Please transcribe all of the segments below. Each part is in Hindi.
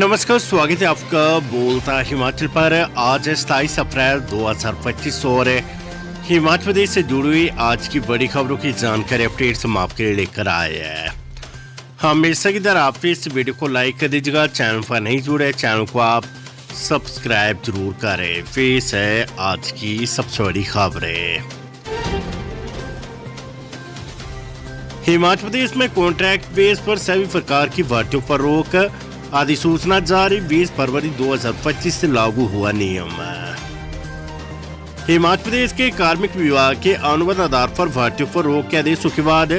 नमस्कार, स्वागत है आपका बोलता हिमाचल पर। आज है 27 अप्रैल 2025 और हिमाचल प्रदेश से जुड़ी हुई आज की बड़ी खबरों की जानकारी अपडेट्स हम आपके लिए लेकर आए हैं। हमेशा की तरह आप इस वीडियो को लाइक कर दीजिएगा। चैनल पर नहीं जुड़े, चैनल को आप सब्सक्राइब जरूर करें। पेश है आज की सबसे बड़ी खबरें। हिमाचल प्रदेश में कॉन्ट्रैक्ट बेस पर सभी प्रकार की भर्तियों पर रोक, अधिसूचना जारी। 20 फरवरी 2025 से लागू हुआ नियम। हिमाचल प्रदेश के कार्मिक विभाग के अनुबंध आधार पर भर्तियों पर रोक के आदेशों के बाद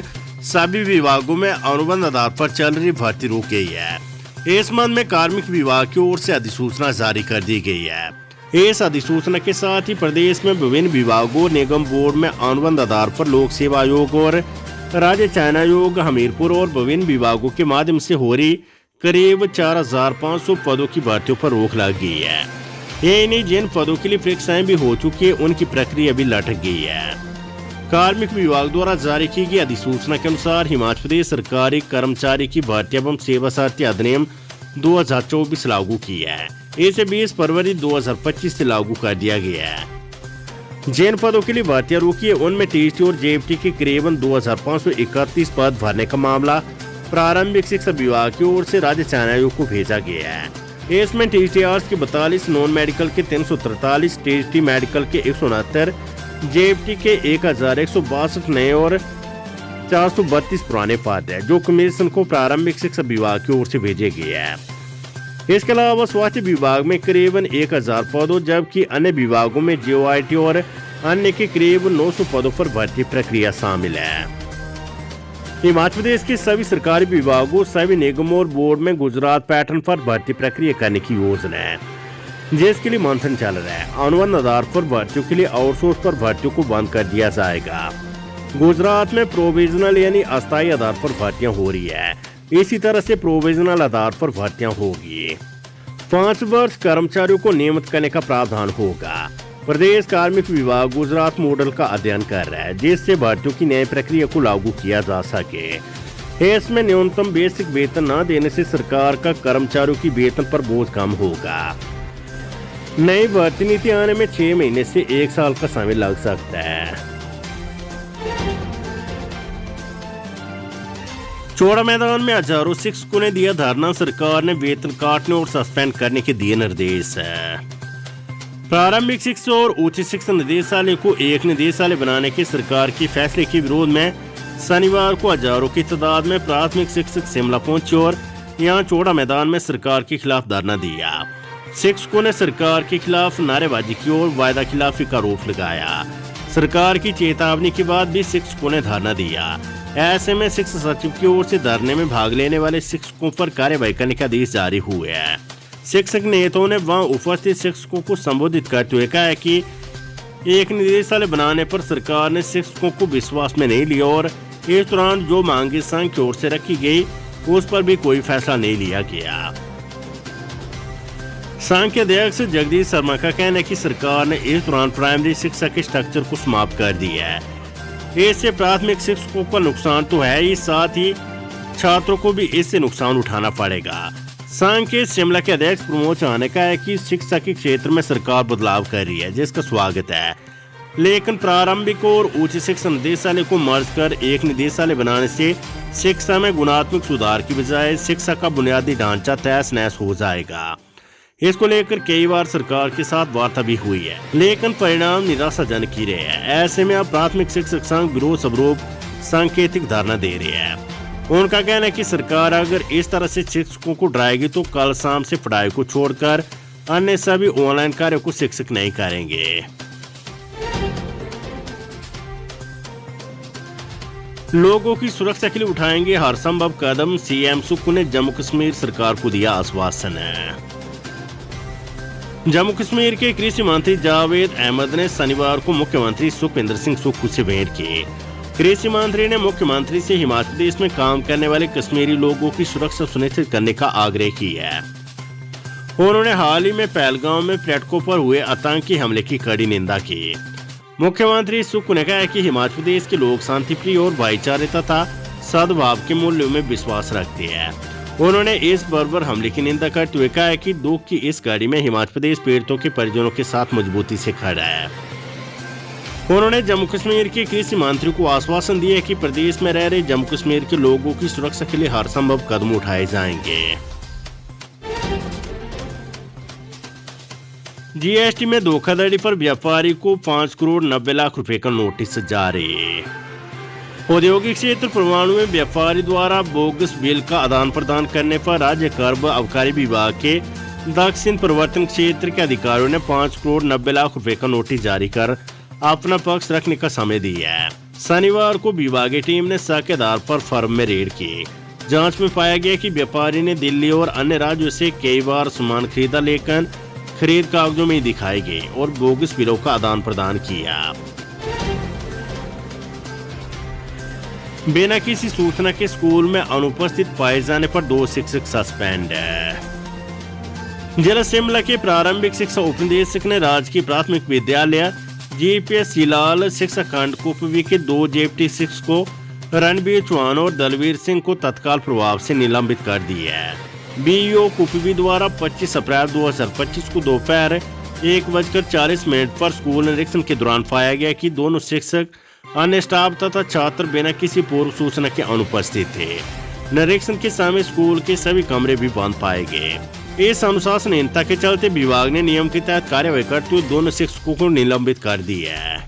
सभी विभागों में अनुबंध आधार पर चल रही भर्ती रोक गई है। इस संबंध में कार्मिक विभाग की ओर से अधिसूचना जारी कर दी गई है। इस अधिसूचना के साथ ही प्रदेश में विभिन्न विभागों, निगम बोर्ड में अनुबंध आधार पर लोक सेवा आयोग और राज्य चयन आयोग हमीरपुर और विभिन्न विभागों के माध्यम से हो रही करीब 4500 पदों की भर्तियों पर रोक लग गई है। ये नहीं, जिन पदों के लिए परीक्षाएं भी हो चुकी है उनकी प्रक्रिया भी लटक गई है। कार्मिक विभाग द्वारा जारी की गई अधिसूचना के अनुसार हिमाचल प्रदेश सरकारी कर्मचारी की भर्ती एवं सेवा साथी अधिनियम 2024 लागू की है। इसे 20 फरवरी 2025 से लागू कर दिया गया है। जिन पदों के लिए भर्तियां रुकी है उनमें टीएसटी और जेएफटी के करीबन 2531 पद भरने का मामला प्रारंभिक शिक्षा विभाग की ओर से राज्य चयन आयोग को भेजा गया है। इसमें टीएसटी आर्ट्स के 42, नॉन मेडिकल के 343, टीएसटी मेडिकल के 169, जेएफटी के 1162 नए और 432 पुराने पद है, जो कमीशन को प्रारंभिक शिक्षा विभाग की ओर से भेजे गए हैं। इसके अलावा स्वास्थ्य विभाग में करीबन 1000 पदों, जबकि अन्य विभागों में जीओआईटी और अन्य के करीब 900 पदों पर भर्ती प्रक्रिया शामिल है। हिमाचल प्रदेश के सभी सरकारी विभागों, सभी निगमों और बोर्ड में गुजरात पैटर्न पर भर्ती प्रक्रिया करने की योजना है, जिसके लिए मंथन चल रहा है। अनुबंध आधार पर भर्तियों के लिए आउटसोर्स पर भर्तियों को बंद कर दिया जाएगा। गुजरात में प्रोविजनल यानी अस्थायी आधार पर भर्तियां हो रही है। इसी तरह से प्रोविजनल आधार पर भर्तियां होगी। 5 वर्ष कर्मचारियों को नियमित करने का प्रावधान होगा। प्रदेश कार्मिक विभाग गुजरात मॉडल का अध्ययन कर रहा है, जिससे भर्तियों की नई प्रक्रिया को लागू किया जा सके। इसमें न्यूनतम बेसिक वेतन न देने से सरकार का कर्मचारियों की वेतन पर बोझ कम होगा। नई भर्ती नीति आने में 6 महीने से 1 साल का समय लग सकता है। चौड़ा मैदान में हजारों शिक्षकों ने दिया धरना, सरकार ने वेतन काटने और सस्पेंड करने के दिए निर्देश। प्रारंभिक शिक्षा और उच्च शिक्षा निदेशालय को एक निदेशालय बनाने के सरकार के फैसले के विरोध में शनिवार को हजारों की तादाद में प्राथमिक शिक्षक शिमला पहुंचे और यहां चौड़ा मैदान में सरकार के खिलाफ धरना दिया। शिक्षकों ने सरकार के खिलाफ नारेबाजी की और वायदा खिलाफी का आरोप लगाया। सरकार की चेतावनी के बाद भी शिक्षकों ने धरना दिया। ऐसे में शिक्षा सचिव की ओर से धरने में भाग लेने वाले शिक्षकों पर कार्रवाई करने का आदेश जारी हुए हैं। शिक्षक नेताओं ने वहां उपस्थित शिक्षकों को संबोधित करते हुए कहा कि एक निदेशालय बनाने पर सरकार ने शिक्षकों को विश्वास में नहीं लिया और इस दौरान जो मांगे संघ की ओर से रखी गई उस पर भी कोई फैसला नहीं लिया गया। संघ के अध्यक्ष जगदीश शर्मा का कहना है कि सरकार ने इस दौरान प्राइमरी शिक्षा के स्ट्रक्चर को समाप्त कर दिया है। इससे प्राथमिक शिक्षकों का नुकसान तो है ही, साथ ही छात्रों को भी इससे नुकसान उठाना पड़ेगा। संघ के शिमला के अध्यक्ष प्रमोद चौहान ने कहा है कि शिक्षा के क्षेत्र में सरकार बदलाव कर रही है, जिसका स्वागत है, लेकिन प्रारंभिक और उच्च शिक्षा निदेशालय को मर्ज कर एक निदेशालय बनाने से शिक्षा में गुणात्मक सुधार की बजाय शिक्षा का बुनियादी ढांचा तहस नहस हो जाएगा। इसको लेकर कई बार सरकार के साथ वार्ता भी हुई है, लेकिन परिणाम निराशाजनक ही रहे हैं। ऐसे में अब प्राथमिक शिक्षक संघ विरोध स्वरूप सांकेतिक धरना दे रहे हैं। उनका कहना है कि सरकार अगर इस तरह से शिक्षकों को डराएगी तो कल शाम से पढ़ाई को छोड़कर अन्य सभी ऑनलाइन कार्यों को शिक्षक नहीं करेंगे। लोगों की सुरक्षा के लिए उठाएंगे हर संभव कदम, सीएम सुक्खू ने जम्मू कश्मीर सरकार को दिया आश्वासन। जम्मू कश्मीर के कृषि मंत्री जावेद अहमद ने शनिवार को मुख्यमंत्री सुखविंदर सिंह सुक्खू से भेंट की। कृषि मंत्री ने मुख्यमंत्री से हिमाचल प्रदेश में काम करने वाले कश्मीरी लोगों की सुरक्षा सुनिश्चित करने का आग्रह किया है। उन्होंने हाल ही में पहलगांव में पर्यटकों पर हुए आतंकी हमले की कड़ी निंदा की। मुख्यमंत्री सुक्खू ने कहा कि हिमाचल प्रदेश के लोग शांतिप्रिय और भाईचारे तथा सद्भाव के मूल्यों में विश्वास रखते हैं। उन्होंने इस बर्बर हमले की निंदा करते हुए कहा है कि दुख की इस घड़ी में हिमाचल प्रदेश पीड़ितों के परिजनों के साथ मजबूती से खड़ा है। उन्होंने जम्मू कश्मीर के कृषि मंत्री को आश्वासन दिया कि प्रदेश में रह रहे जम्मू कश्मीर के लोगों की सुरक्षा के लिए हर संभव कदम उठाए जाएंगे। जीएसटी में धोखाधड़ी पर व्यापारी को 5 करोड़ 90 लाख रुपए का नोटिस जारी। औद्योगिक क्षेत्र परवाणु में व्यापारी द्वारा बोगस बिल का आदान प्रदान करने पर राज्य कर व आबकारी विभाग के दक्षिण प्रवर्तन क्षेत्र के अधिकारियों ने 5 करोड़ 90 लाख रुपए का नोटिस जारी कर अपना पक्ष रखने का समय दिया है। शनिवार को विभागीय टीम ने शक के आधार पर फर्म में रेड की। जांच में पाया गया कि व्यापारी ने दिल्ली और अन्य राज्यों से कई बार सामान खरीदा, लेकिन खरीद कागजों में दिखाई गई और बोगस बिलों का आदान प्रदान किया। बिना किसी सूचना के स्कूल में अनुपस्थित पाए जाने पर 2 शिक्षक सस्पेंड। जिला शिमला के प्रारंभिक शिक्षा उपनिदेशक ने राजकीय प्राथमिक विद्यालय जीपीएस सिलाल शिक्षा खंड कुपवी के 2 जेपटी शिक्षकों रणबीर चौहान और दलवीर सिंह को तत्काल प्रभाव से निलंबित कर दिया है। बीईओ कुपवी द्वारा 25 अप्रैल 2025 को दोपहर 1:40 पर स्कूल निरीक्षण के दौरान पाया गया कि दोनों शिक्षक, अन्य स्टाफ तथा छात्र बिना किसी पूर्व सूचना के अनुपस्थित थे। निरीक्षण के समय स्कूल के सभी कमरे भी बंद पाए गए। इस अनुशासनहीनता के चलते विभाग ने नियम के तहत कार्यवाही करते हुए दोनों शिक्षकों को निलंबित कर दिया है।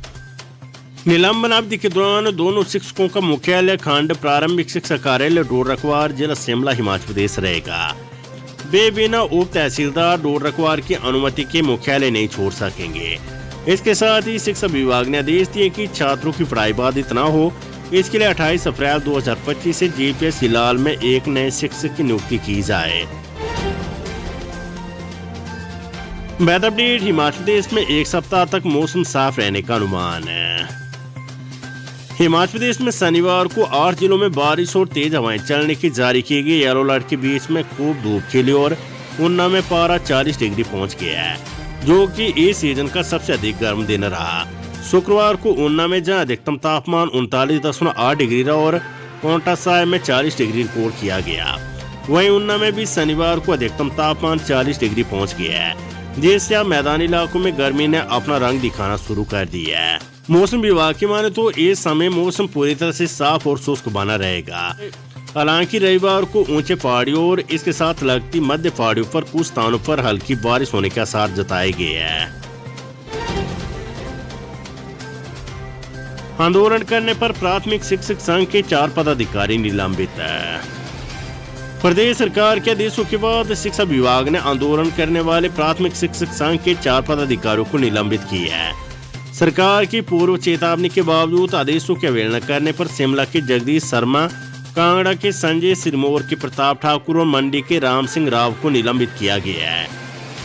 निलंबन अवधि के दौरान दोनों शिक्षकों का मुख्यालय खंड प्रारंभिक शिक्षा कार्यालय डोर रखवार जिला शिमला हिमाचल प्रदेश रहेगा। वे बिना उप तहसीलदार डोर रखवार की अनुमति के मुख्यालय नहीं छोड़ सकेंगे। इसके साथ ही शिक्षा विभाग ने आदेश दिए कि छात्रों की पढ़ाई बाधित न हो, इसके लिए 28 अप्रैल 2025 से जीपीएस सिलाल में एक नए शिक्षक की नियुक्ति की जाए। Weather update. हिमाचल प्रदेश में एक सप्ताह तक मौसम साफ रहने का अनुमान है। हिमाचल प्रदेश में शनिवार को 8 जिलों में बारिश और तेज हवाएं चलने की जारी की गई। येलो अलर्ट के बीच में खूब धूप खिली और ऊना में पारा 40 डिग्री पहुंच गया है, जो कि इस सीजन का सबसे अधिक गर्म दिन रहा। शुक्रवार को ऊना में जहां अधिकतम तापमान 39.8 डिग्री रहा और कोंटा साहिब में 40 डिग्री रिकॉर्ड किया गया, वहीं ऊना में भी शनिवार को अधिकतम तापमान 40 डिग्री पहुंच गया है, जिससे अब मैदानी इलाकों में गर्मी ने अपना रंग दिखाना शुरू कर दिया है। मौसम विभाग की माने तो इस समय मौसम पूरी तरह से साफ और शुष्क बना रहेगा। हालांकि रविवार को ऊंचे पहाड़ियों और इसके साथ लगती मध्य पहाड़ियों पर कुछ स्थानों पर हल्की बारिश होने के आसार जताए गए हैं। आंदोलन करने पर प्राथमिक शिक्षक संघ के 4 पदाधिकारी निलंबित है। प्रदेश सरकार के आदेशों के बाद शिक्षा विभाग ने आंदोलन करने वाले प्राथमिक शिक्षक संघ के 4 पदाधिकारियों को निलंबित किया है। सरकार की पूर्व चेतावनी के बावजूद आदेशों की अवहेलना करने पर शिमला के जगदीश शर्मा, कांगड़ा के संजय सिरमौर के प्रताप ठाकुर और मंडी के राम सिंह राव को निलंबित किया गया है।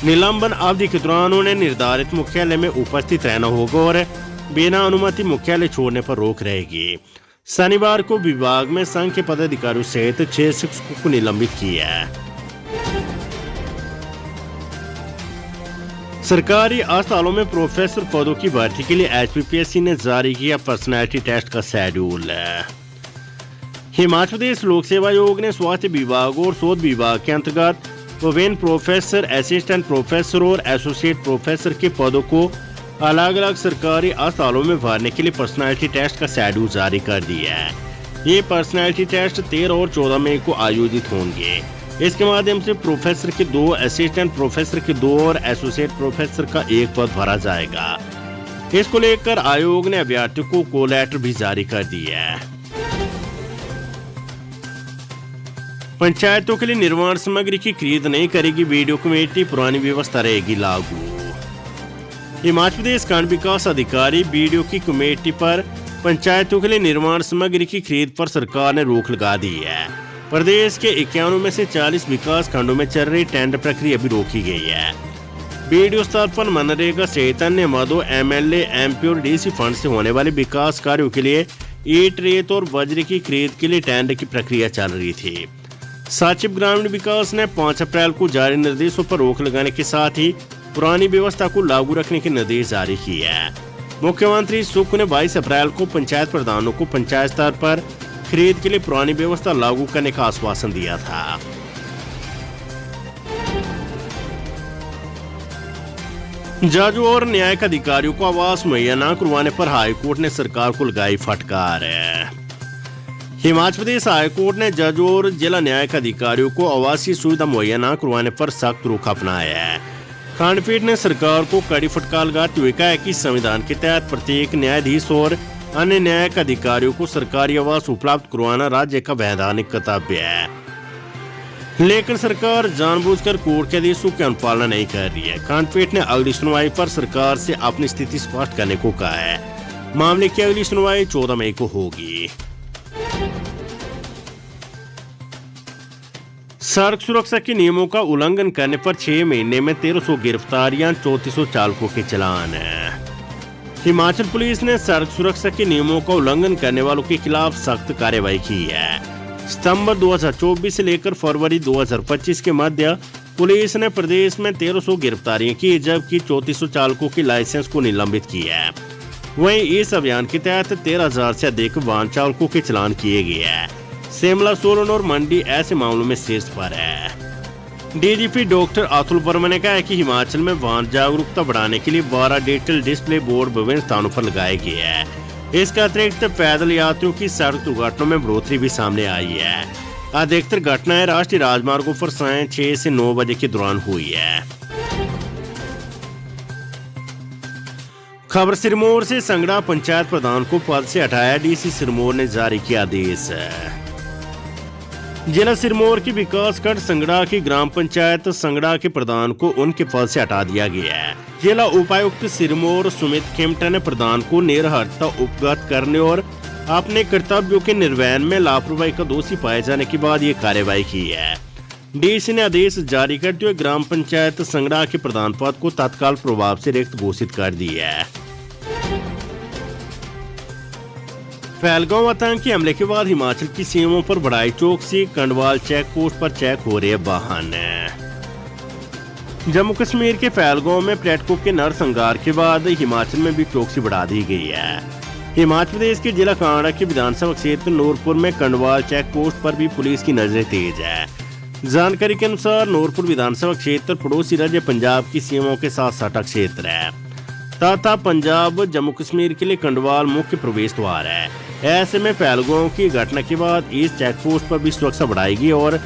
निलंबन अवधि के दौरान उन्हें निर्धारित मुख्यालय में उपस्थित रहना होगा और बिना अनुमति मुख्यालय छोड़ने पर रोक रहेगी। शनिवार को विभाग में संघ के पदाधिकारियों सहित 6 शिक्षकों को निलंबित किया है। सरकारी अस्पतालों में प्रोफेसर पदों की भर्ती के लिए एचपीपीएससी ने जारी किया पर्सनैलिटी टेस्ट का शेड्यूल। हिमाचल प्रदेश लोक सेवा आयोग ने स्वास्थ्य विभाग और शोध विभाग के अंतर्गत विभिन्न प्रोफेसर, असिस्टेंट प्रोफेसर और एसोसिएट प्रोफेसर के पदों को अलग अलग सरकारी अस्पतालों में भरने के लिए पर्सनैलिटी टेस्ट का शेड्यूल जारी कर दिया है। ये पर्सनैलिटी टेस्ट 13 और 14 मई को आयोजित होंगे। इसके माध्यम से प्रोफेसर के 2, असिस्टेंट प्रोफेसर के 2 और एसोसिएट प्रोफेसर का 1 पद भरा जाएगा। इसको लेकर आयोग ने अभ्यर्थियों को कॉल लेटर भी जारी कर दिया है। पंचायतों के लिए निर्माण सामग्री की खरीद नहीं करेगी वीडियो कमेटी, पुरानी व्यवस्था रहेगी लागू। हिमाचल प्रदेश खंड विकास अधिकारी वीडियो की कमेटी पर पंचायतों के लिए निर्माण सामग्री की खरीद पर सरकार ने रोक लगा दी है। प्रदेश के 51 में से 40 विकास खंडों में चल रही टेंडर प्रक्रिया भी रोकी गई है। वीडियो स्तर पर मनरेगा सहित अन्य मदों, एमएलए, एमपी और डीसी फंड से होने वाले विकास कार्यों के लिए ईंट, रेत और बजरी की खरीद के लिए टेंडर की प्रक्रिया चल रही थी। सचिव ग्रामीण विकास ने 5 अप्रैल को जारी निर्देशों पर रोक लगाने के साथ ही पुरानी व्यवस्था को लागू रखने के निर्देश जारी किए हैं। मुख्यमंत्री सुख ने 22 अप्रैल को पंचायत प्रधानों को पंचायत स्तर पर खरीद के लिए पुरानी व्यवस्था लागू करने का आश्वासन दिया था। जजों और न्यायिक अधिकारियों को आवास मुहैया न करवाने पर हाईकोर्ट ने सरकार को लगाई फटकार। हिमाचल प्रदेश हाईकोर्ट ने जजों और जिला न्यायिक अधिकारियों को आवासीय सुविधा मुहैया न करवाने पर सख्त रुख अपनाया है। खंडपीठ ने सरकार को कड़ी फटकार लगाते हुए कहा है कि संविधान के तहत प्रत्येक न्यायाधीश और अन्य न्यायिक अधिकारियों को सरकारी आवास उपलब्ध करवाना राज्य का वैधानिक कर्तव्य है, लेकिन सरकार जानबूझकर कोर्ट के आदेशों की अनुपालना नहीं कर रही है। खंडपीठ ने अगली सुनवाई पर सरकार से अपनी स्थिति स्पष्ट करने को कहा है। मामले की अगली सुनवाई 14 मई को होगी। सड़क सुरक्षा के नियमों का उल्लंघन करने पर 6 महीने में 1300 गिरफ्तारियां, 3400 चालकों के चालान। हिमाचल पुलिस ने सड़क सुरक्षा के नियमों का उल्लंघन करने वालों के खिलाफ सख्त कार्रवाई की है। सितंबर 2024 से लेकर फरवरी 2025 के मध्य पुलिस ने प्रदेश में 1300 गिरफ्तारियां की, जबकि 3400 चालकों के लाइसेंस को निलंबित किया है। वहीं इस अभियान के तहत 13,000 से अधिक वाहन चालकों के चालान किए गए हैं। शिमला, सोलन और मंडी ऐसे मामलों में शीर्ष पर है। डीजीपी डॉक्टर अतुल वर्मा ने कहा है कि हिमाचल में वाहन जागरूकता बढ़ाने के लिए 12 डिजिटल डिस्प्ले बोर्ड विभिन्न स्थानों पर लगाए गए हैं। इसके अतिरिक्त पैदल यात्रियों की सड़क दुर्घटनाओं में बढ़ोतरी भी सामने आई है। अधिकतर घटनाएं राष्ट्रीय राजमार्गों पर सायं 6 से 9 बजे के दौरान हुई है। खबर सिरमौर से संगड़ा पंचायत प्रधान को पद से हटाया, डीसी सिरमौर ने जारी किया आदेश। जिला सिरमौर की विकास खंड संगड़ा की ग्राम पंचायत संगड़ा के प्रधान को उनके पद से हटा दिया गया है। जिला उपायुक्त सिरमौर सुमित खेमटा ने प्रधान को निरहरता उपगत करने और अपने कर्तव्यों के निर्वहन में लापरवाही का दोषी पाए जाने के बाद ये कार्रवाई की है। डीसी ने आदेश जारी करते हुए ग्राम पंचायत संगड़ा के प्रधान पद को तत्काल प्रभाव से रिक्त घोषित कर दिया है। पहलगांव आतंकी हमले के बाद हिमाचल की सीमाओं पर बढ़ाई चौकसी, कंडवाल चेक पोस्ट पर चेक हो रहे वाहन। जम्मू कश्मीर के पहलगांव में पर्यटकों के नरसंहार के बाद हिमाचल में भी चौकसी बढ़ा दी गई है। हिमाचल प्रदेश के जिला कांगड़ा के विधानसभा क्षेत्र नूरपुर में कंडवाल चेक पोस्ट पर भी पुलिस की नजरें तेज है। जानकारी के अनुसार नूरपुर विधानसभा क्षेत्र पड़ोसी राज्य पंजाब की सीमाओं के साथ सटा क्षेत्र है तथा पंजाब जम्मू कश्मीर के लिए कंडवाल मुख्य प्रवेश द्वार है। ऐसे में पहलगांव की घटना के बाद इस चेक पोस्ट पर भी सुरक्षा बढ़ाएगी और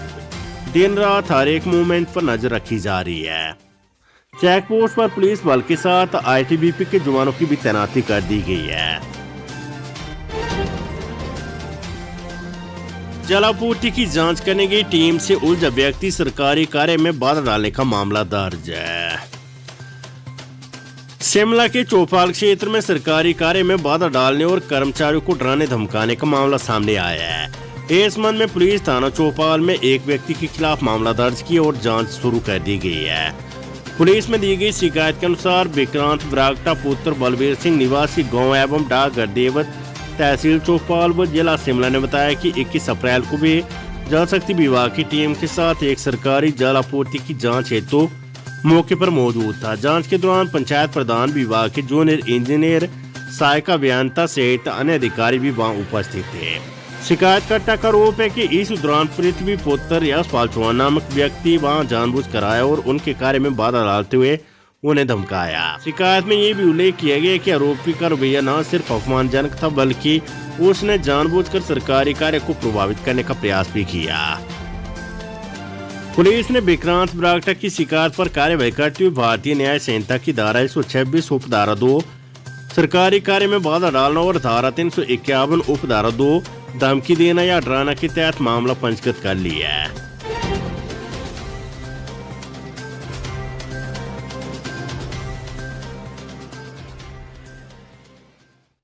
दिन रात हर एक मूवमेंट पर नजर रखी जा रही है। चेक पोस्ट पर पुलिस बल के साथ आईटीबीपी के जवानों की भी तैनाती कर दी गई है। जलापूर्ति की जांच करने गई टीम से उलझा व्यक्ति, सरकारी कार्य में बाधा डालने का मामला दर्ज है। शिमला के चौपाल क्षेत्र में सरकारी कार्य में बाधा डालने और कर्मचारियों को डराने धमकाने का मामला सामने आया है। इस संबंध में पुलिस थाना चौपाल में एक व्यक्ति के खिलाफ मामला दर्ज किया और जांच शुरू कर दी गई है। पुलिस में दी गई शिकायत के अनुसार विक्रांत ब्रागटा पुत्र बलबीर सिंह निवासी गांव एवं डाकघर देवत तहसील चौपाल व जिला शिमला ने बताया कि 21 अप्रैल को भी जल शक्ति विभाग की टीम के साथ एक सरकारी जल आपूर्ति की जाँच हेतु मौके पर मौजूद था। जांच के दौरान पंचायत प्रधान, विभाग के जूनियर इंजीनियर, सहायक अभियंता सहित अन्य अधिकारी भी वहां उपस्थित थे। शिकायतकर्ता का आरोप है कि इस दौरान पृथ्वी पुत्र यशपाल चौहान नामक व्यक्ति वहां जानबूझकर आया और उनके कार्य में बाधा डालते हुए उन्हें धमकाया। शिकायत में ये भी उल्लेख किया गया कि आरोपी का रवैया न सिर्फ अपमानजनक था बल्कि उसने जानबूझकर सरकारी कार्य को प्रभावित करने का प्रयास भी किया। पुलिस ने विक्रांत ब्रागटा की शिकायत पर कार्रवाई करते हुए भारतीय न्याय संहिता की धारा 126 उपधारा 2 सरकारी कार्य में बाधा डालना और धारा 351 उपधारा 2 धमकी देना या डराना के तहत मामला पंजीकृत कर लिया है।